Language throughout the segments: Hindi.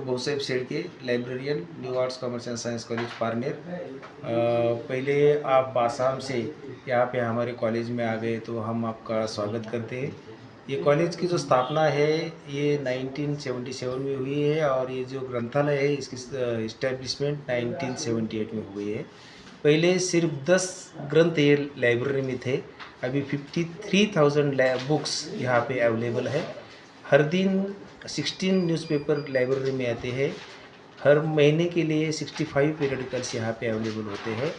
Bhausaheb Shelke, librarian, new arts commerce and science college Parner. पहले आप आसाम से यहाँ पे हमारे कॉलेज में आ गए तो हम आपका स्वागत करते हैं। ये कॉलेज की जो स्थापना है ये 1977 में हुई है और ये जो ग्रंथालय है इसकी इस्टेब्लिशमेंट 1978 में हुई है। पहले सिर्फ 10 ग्रंथ ये लाइब्रेरी में थे, अभी 53,000 बुक्स यहाँ पे अवेलेबल है। हर दिन 16 न्यूज़पेपर लाइब्रेरी में आते हैं। हर महीने के लिए 65 पीरियडिकल्स यहाँ पे अवेलेबल होते हैं।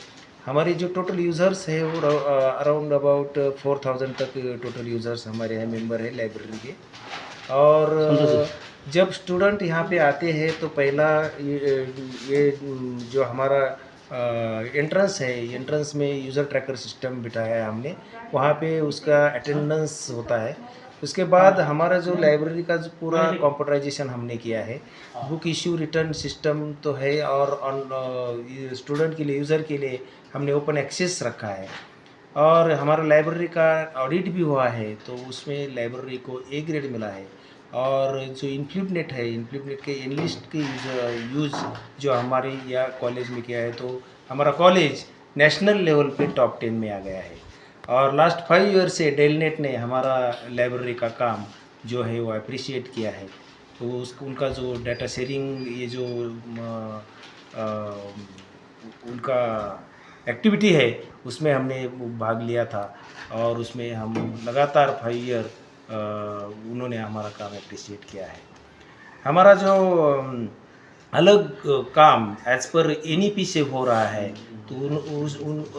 हमारे जो टोटल यूज़र्स है वो अराउंड अबाउट 4,000 तक टोटल यूज़र्स हमारे यहाँ मेंबर है लाइब्रेरी के। और जब स्टूडेंट यहाँ पे आते हैं तो पहला ये जो हमारा एंट्रेंस है, एंट्रेंस में यूज़र ट्रैकर सिस्टम बिठाया है हमने, वहाँ पे उसका अटेंडेंस होता है। उसके बाद हमारा जो लाइब्रेरी का जो पूरा कंप्यूटराइजेशन हमने किया है, बुक इश्यू रिटर्न सिस्टम तो है और स्टूडेंट के लिए, यूज़र के लिए हमने ओपन एक्सेस रखा है। और हमारा लाइब्रेरी का ऑडिट भी हुआ है तो उसमें लाइब्रेरी को ए ग्रेड मिला है। और जो इनफ्लिपनेट है, इनफ्लिपनेट के एनलिस्ट के यूज़ जो हमारे यहाँ कॉलेज में किया है तो हमारा कॉलेज नेशनल लेवल पे टॉप 10 में आ गया है। और लास्ट 5 ईयर से डेलनेट ने हमारा लाइब्रेरी का काम जो है वो अप्रिशिएट किया है। तो उनका जो डाटा शेयरिंग, ये जो उनका एक्टिविटी है उसमें हमने भाग लिया था और उसमें हम लगातार 5 ईयर उन्होंने हमारा काम अप्रिशिएट किया है। हमारा जो अलग काम एज पर एनईपी से हो रहा है तो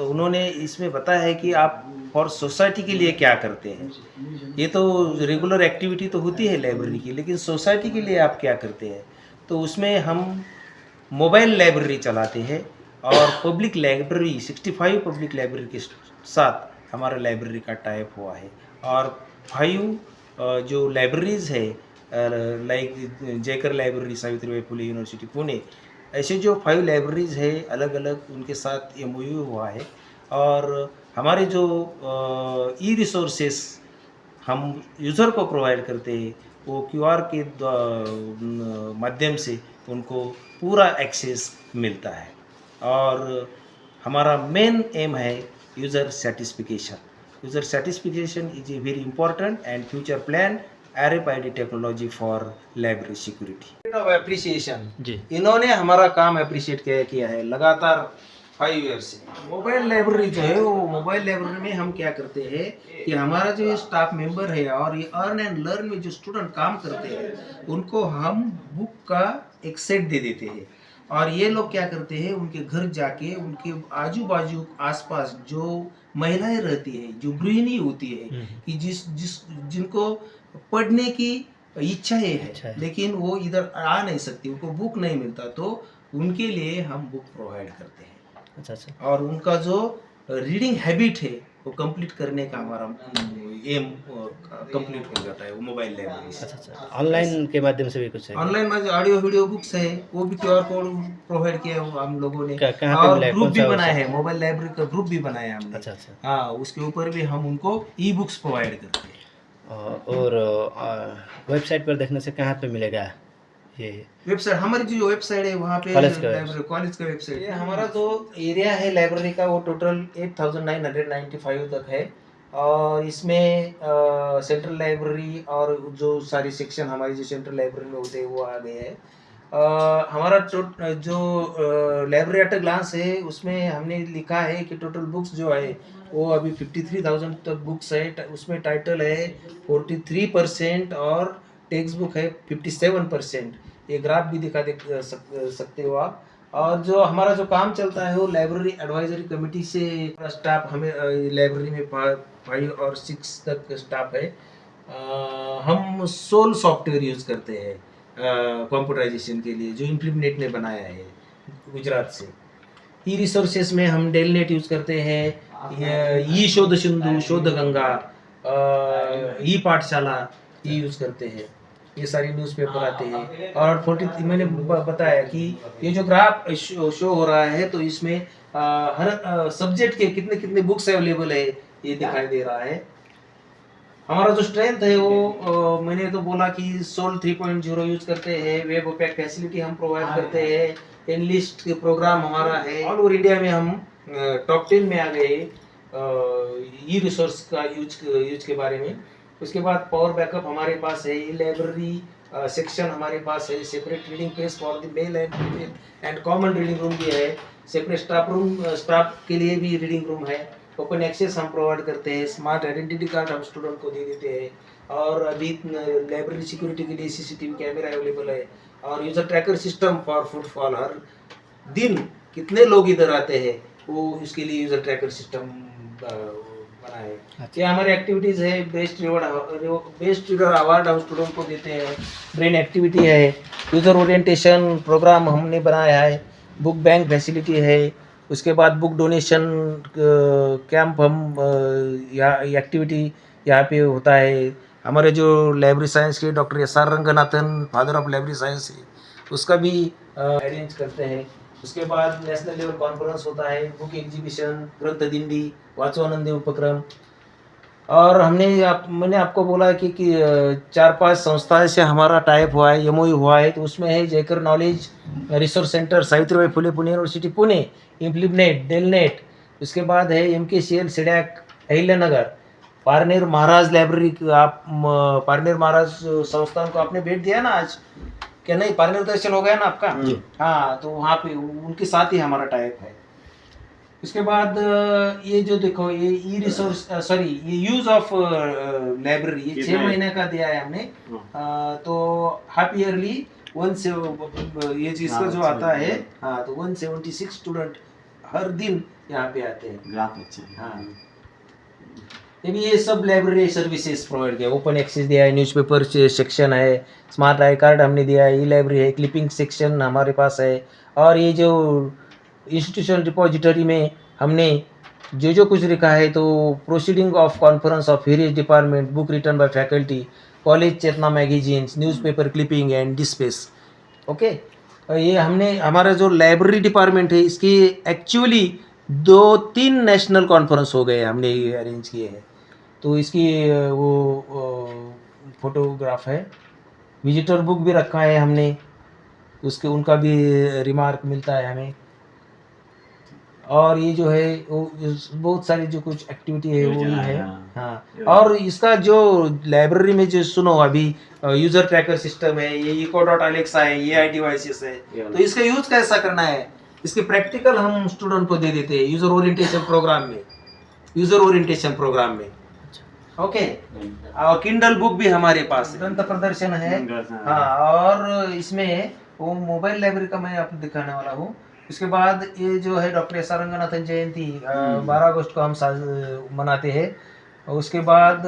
उन्होंने इसमें बताया है कि आप फॉर सोसाइटी के लिए क्या करते हैं। ये तो रेगुलर एक्टिविटी तो होती है लाइब्रेरी की, लेकिन सोसाइटी के लिए आप क्या करते हैं। तो उसमें हम मोबाइल लाइब्रेरी चलाते हैं और पब्लिक लाइब्रेरी 65 पब्लिक लाइब्रेरी के साथ हमारा लाइब्रेरी का टाइप हुआ है। और 5 जो लाइब्रेरीज़ है like Jayakar library, Savitribai Phule university Pune, ऐसे जो 5 लाइब्रेरीज़ है अलग अलग उनके साथ एमओयू हुआ है। और हमारे जो ई रिसोर्सेस हम यूज़र को प्रोवाइड करते हैं वो क्यूआर के माध्यम से उनको पूरा एक्सेस मिलता है। और हमारा मेन एम है user satisfaction. User satisfaction is a very important and future plan RFID technology for library security of appreciation जी, इन्होंने हमारा काम अप्रिशिएट किया है लगातार 5 ईयर से। मोबाइल लाइब्रेरी जो है वो मोबाइल लाइब्रेरी में हम क्या करते हैं कि हमारा जो स्टाफ मेंबर है और ये अर्न एंड लर्न में जो स्टूडेंट काम करते हैं उनको हम बुक का एक सेट दे देते हैं। और ये लोग क्या करते हैं, उनके घर जाके उनके आजू बाजू आसपास जो महिलाएं रहती है, जो गृहिणी होती है कि जिनको पढ़ने की इच्छा है लेकिन वो इधर आ नहीं सकती, उनको बुक नहीं मिलता, तो उनके लिए हम बुक प्रोवाइड करते हैं। अच्छा। और उनका जो रीडिंग हैबिट है वो कंप्लीट करने का हमारा एम कंप्लीट हो जाता है वो मोबाइल लाइब्रेरी से। अच्छा। ऑनलाइन के माध्यम से भी कुछ है? ऑनलाइन में ऑडियो वीडियो बुक्स है वो भी QR कोड प्रोवाइड किया है हम लोगों ने। कहाँ पे और मिला है? ग्रुप कौन भी सा बनाया वेबसाइट? है, मोबाइल लाइब्रेरी का ग्रुप भी बनाया हमने। अच्छा। हाँ, उसके ऊपर भी हम उनको ई बुक्स प्रोवाइड करते हैं। और वेबसाइट पर देखने से कहाँ पे मिलेगा ये? वेबसाइट हमारी जो वेबसाइट है वहाँ पे कॉलेज का वेबसाइट है। हमारा जो एरिया है लाइब्रेरी का वो टोटल 8,995 तक है। और इसमें सेंट्रल लाइब्रेरी और जो सारी सेक्शन हमारी जो सेंट्रल लाइब्रेरी में होते हैं वो आ गए हैं। हमारा जो लाइब्रेरी एट अ ग्लांस है उसमें हमने लिखा है कि टोटल बुक्स जो है वो अभी 53,000 तक बुक्स है। उसमें टाइटल है 43% और टेक्स्ट बुक है 57%। ये ग्राफ भी दिखा सकते हो आप। और जो हमारा जो काम चलता है वो लाइब्रेरी एडवाइजरी कमेटी से स्टाफ हमें लाइब्रेरी में 5 और 6 तक स्टाफ है। हम सोल सॉफ्टवेयर यूज़ करते हैं कंप्यूटराइजेशन के लिए, जो इम्प्लीमेंट ने बनाया है गुजरात से। ई रिसोर्सेस में हम डेलनेट यूज़ करते हैं, ई शोध सिंधु, शोध गंगा, ई पाठशाला ये यूज़ करते हैं। ये सारी न्यूज़पेपर आते हैं। और 40 मैंने बताया कि ये जो ग्राफ शो हो रहा है तो इसमें हर सब्जेक्ट के कितने कितने बुक्स अवेलेबल है ये दिखाई दे रहा है। हमारा जो स्ट्रेंथ है वो मैंने तो बोला कि सोल 3.0 यूज करते हैं, वेब ओपेक फैसिलिटी हम प्रोवाइड करते हैं, एनलिस्ट प्रोग्राम हमारा है, ऑल ओवर इंडिया में हम टॉप 10 में आ गए ई रिसोर्स का यूज के बारे में। उसके बाद पावर बैकअप हमारे पास है, लाइब्रेरी सेक्शन हमारे पास है, separate reading place for the male and female and common reading room भी है, सेपरेट स्टाफ के लिए भी रीडिंग रूम है, ओपन एक्सेस हम प्रोवाइड करते हैं, स्मार्ट आइडेंटिटी कार्ड हम स्टूडेंट को दे देते हैं, और अभी लाइब्रेरी सिक्योरिटी के लिए सीसीटीवी कैमरा अवेलेबल है, और user tracker system for footfall, हर दिन कितने लोग इधर आते हैं वो इसके लिए यूजर ट्रैकर सिस्टम बना है। ये हमारी एक्टिविटीज है, बेस्ट रीडर अवार्ड हम स्टूडेंट को देते हैं, ब्रेन एक्टिविटी है, यूजर ओरिएंटेशन प्रोग्राम हमने बनाया है, बुक बैंक फैसिलिटी है, उसके बाद बुक डोनेशन कैंप हम यहाँ एक्टिविटी यहाँ पे होता है। हमारे जो लाइब्रेरी साइंस के doctor SR. Ranganathan, father of library science है, उसका भी अरेंज करते हैं। उसके बाद नेशनल लेवल कॉन्फ्रेंस होता है, बुक एग्जीबिशन, ग्रंथ दिंडी, वाचो आनंदी उपक्रम, और मैंने आपको बोला कि 4-5 संस्थाएं से हमारा टाइप हुआ है, एमओयू हुआ है, तो उसमें है Jayakar knowledge resource centre, Savitribai Phule Pune university Pune, INFLIBNET, DELNET, उसके बाद है MKCL CDAC Ahilyanagar, Parner Maharaj library. Parner Maharaj संस्थान को आपने भेंट दिया ना आज, क्या नहीं? पारनेर दर्शन हो गया ना आपका? हाँ, तो वहाँ पे उनके साथ ही हमारा टाइप है। उसके बाद ये जो देखो, ये ई रिसोर्स ये यूज ऑफ लाइब्रेरी, ये 6 महीने का दिया है हमने। तो हाफ ईयरली ये जिसका जो आता है, हाँ, तो 176 स्टूडेंट हर दिन यहाँ पे आते हैं। हाँ, ये सब लाइब्रेरी सर्विसेज प्रोवाइड किया, ओपन एक्सेस दिया है, न्यूज़पेपर सेक्शन है, स्मार्ट आई कार्ड हमने दिया है, ई लाइब्रेरी है, क्लिपिंग सेक्शन हमारे पास है, और ये जो इंस्टीट्यूशनल डिपॉजिटरी में हमने जो कुछ लिखा है, तो proceeding of conference of various department, book return by faculty, college Chetana magazines, newspaper clipping and डिस्पेस। ओके, ये हमने हमारा जो लाइब्रेरी डिपार्टमेंट है, इसकी एक्चुअली 2-3 नेशनल कॉन्फ्रेंस हो गए, हमने ये अरेंज किए हैं। तो इसकी वो फोटोग्राफ है, विजिटर बुक भी रखा है हमने, उनका भी रिमार्क मिलता है हमें। और ये जो है वो बहुत सारी जो कुछ एक्टिविटी है वो ही है। हाँ, और इसका जो लाइब्रेरी में जो सुनो अभी यूजर ट्रैकर सिस्टम है, ये eco.alexa है, ये डिवाइसेस है, तो इसका यूज कैसा करना है, इसके प्रैक्टिकल हम स्टूडेंट को दे देते हैं यूजर ओरिएंटेशन प्रोग्राम में। ओके, और किंडल बुक भी हमारे पास ग्रंथ प्रदर्शन है। हाँ, और इसमें वो मोबाइल लाइब्रेरी का मैं आपको दिखाने वाला हूँ। उसके बाद ये जो है डॉक्टर एस.आर. रंगनाथन जयंती 12 अगस्त को हम मनाते हैं। उसके बाद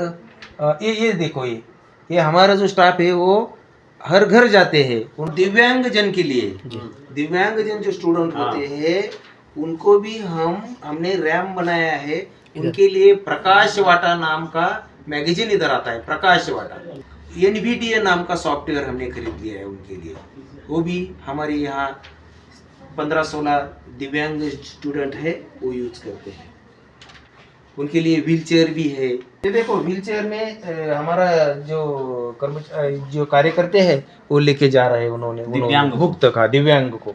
ये देखो, ये हमारा जो स्टाफ है वो हर घर जाते हैं, उन दिव्यांगजन के लिए, दिव्यांगजन जो स्टूडेंट होते हैं उनको भी हमने रैम बनाया है, उनके लिए प्रकाश वाटा नाम का मैगजीन इधर आता है, प्रकाश वाटा, NVDA नाम का सॉफ्टवेयर हमने खरीद लिया है उनके लिए, वो भी हमारे यहाँ 15-16 दिव्यांग स्टूडेंट है वो यूज करते हैं, उनके लिए व्हीलचेयर भी है। ये देखो, व्हीलचेयर में हमारा जो कार्य करते हैं वो लेके जा रहे हैं, उन्होंने दिव्यांग को।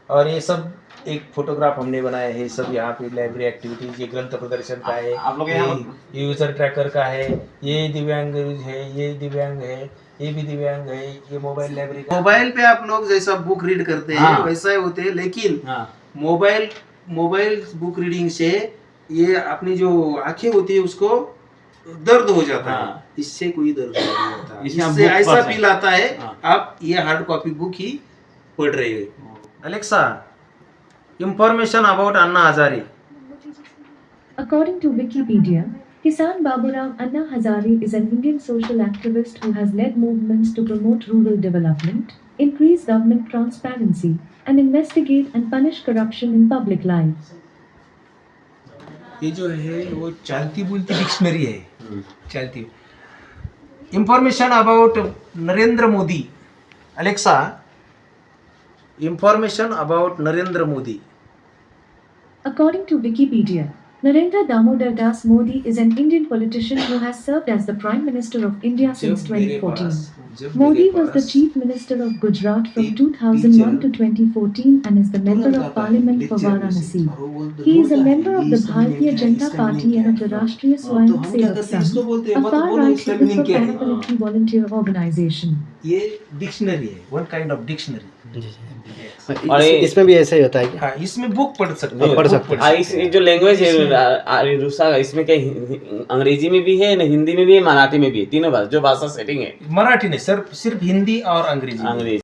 और ये सब एक फोटोग्राफ हमने बनाया है, सब यहाँ पे लाइब्रेरी एक्टिविटीज, ये ग्रंथ प्रदर्शन का है, आप लोग ये यूजर ट्रैकर का है, ये दिव्यांग है, ये दिव्यांग है, ये भी दिव्यांग है, ये मोबाइल लाइब्रेरी का। मोबाइल पे आप लोग जैसा बुक रीड करते हैं वैसा ही होते हैं, लेकिन मोबाइल बुक रीडिंग से ये अपनी जो आंखें होती है उसको दर्द हो जाता है, इससे कोई दर्द नहीं होता, इससे ऐसा फील आता है आप ये हार्ड कॉपी बुक ही पढ़ रहे हो। Alexa, information about Anna Hazare. According to Wikipedia, Kisan Baburam Anna Hazare is an Indian social activist who has led movements to promote rural development, increase government transparency, and investigate and punish corruption in public life. ये जो है वो चलती बोलती डिक्शनरी है, चलती। Information about Narendra Modi. Alexa, information about Narendra Modi. According to Wikipedia, Narendra Damodar Das Modi is an Indian politician who has served as the Prime Minister of India since 2014. Modi was the Chief Minister of Gujarat from 2001 to 2014 and is the Member of Parliament for Varanasi. He is a member of the Bharatiya Janata Party and of the Rashtriya Swayam Sevak Sangh, a far-right Hindutva paramilitary volunteer organization. ये डिक्शनरी है, वन काइंड ऑफ डिक्शनरी। और ये- इसमें भी ऐसा ही होता है क्या? हाँ, इसमें बुक पढ़ सकते हाँ, हैं, पढ़ book सकते हैं। इस जो लैंग्वेज है रूसा इसमें क्या अंग्रेजी में भी है न हिंदी में भी है मराठी में भी है तीनों भाषा जो भाषा सेटिंग है मराठी नहीं, सिर्फ हिंदी और अंग्रेजी। अंग्रेजी